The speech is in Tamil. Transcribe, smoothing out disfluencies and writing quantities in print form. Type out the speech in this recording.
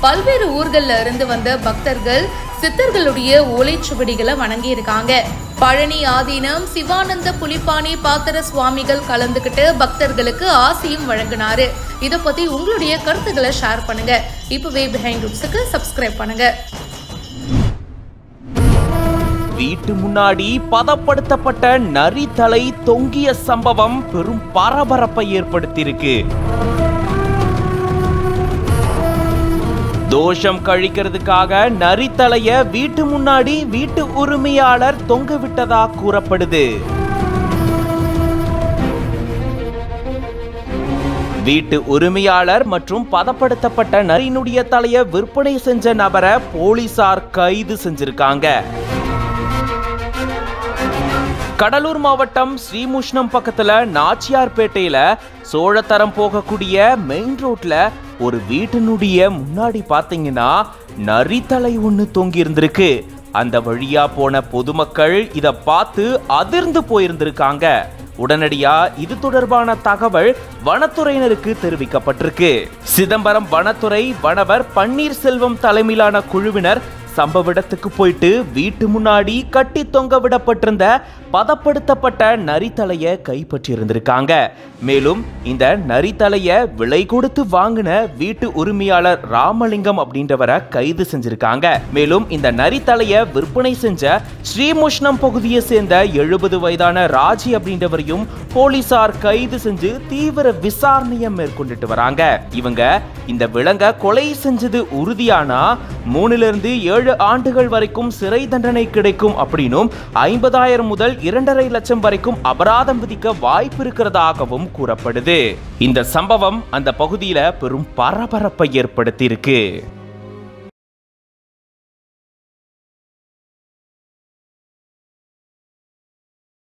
பல்வேறு ஊர்கள்ல இருந்து வந்த பக்தர்கள் சித்தர்களுடைய ஓலைச்சுவடிகளை வணங்கி இருக்காங்க. பழனி ஆதீனம் சிவானந்த புலிப்பாணி பாத்திர சுவாமிகள் கலந்துகிட்டு பக்தர்களுக்கு ஆசியும் வழங்கினாரு. இத பத்தி உங்களுடைய கருத்துக்களை ஷேர் பண்ணுங்க. இப்பவே பிஹைண்ட் ரூட்ஸ்க்கு சப்ஸ்கிரைப் பண்ணுங்க. வீட்டு முன்னாடி பதப்படுத்தப்பட்ட நரி தலை தொங்கிய சம்பவம் பெரும் பரபரப்பை ஏற்படுத்தியிருக்கு. தோஷம் கழிக்கிறதுக்காக நரி தலைய வீட்டு முன்னாடி வீட்டு உரிமையாளர் தொங்க விட்டதா கூறப்படுது. வீட்டு உரிமையாளர் மற்றும் பதப்படுத்தப்பட்ட நரியினுடைய தலைய விற்பனை செஞ்ச நபரை போலீசார் கைது செஞ்சிருக்காங்க. கடலூர் மாவட்டம் ஸ்ரீமுஷ்ணம் பக்கத்துல நாச்சியார்பேட்டையில சோழத்தரம் போகக்கூடிய மெயின் ரோட்ல ஒரு வீட்டினுடைய முன்னாடி பாத்தீங்கன்னா நரித்தலை ஒண்ணு தொங்கி இருந்திருக்கு. அந்த வழியா போன பொதுமக்கள் இத பார்த்து அதிர்ந்து போயிருந்திருக்காங்க. உடனடியா இது தொடர்பான தகவல் வனத்துறையினருக்கு தெரிவிக்கப்பட்டிருக்கு. சிதம்பரம் வனத்துறை வனவர் பன்னீர்செல்வம் தலைமையிலான குழுவினர் சம்பவ இடத்துக்கு போயிட்டு வீட்டு முன்னாடி கட்டி தொங்க விடப்பட்டிருந்த பதப்படுத்தப்பட்ட நரித்தலைய கைப்பற்றி இருந்திருக்காங்க. மேலும் இந்த நரித்தலைய விலை கொடுத்து வாங்கின வீட்டு உரிமையாளர் ராமலிங்கம் அப்படின்றவரை கைது செஞ்சிருக்காங்க. மேலும் இந்த நரித்தலைய விற்பனை செஞ்ச ஸ்ரீமுஷ்ணம் பகுதியை சேர்ந்த 70 வயதான ராஜி அப்படின்றவரையும் போலீசார் கைது செஞ்சு தீவிர விசாரணையை மேற்கொண்டுட்டு வராங்க. இவங்க இந்த விலங்க கொலை செஞ்சது உறுதியானா 3 ஆண்டுகள் வரைக்கும் சிறை தண்டனை கிடைக்கும் அப்படின்னும் 50,000 முதல் 2.5 லட்சம் வரைக்கும் அபராதம் விதிக்க வாய்ப்பு இருக்கிறதாகவும் கூறப்படுது. இந்த சம்பவம் அந்த பகுதியில பெரும் பரபரப்பை ஏற்படுத்தி இருக்கு.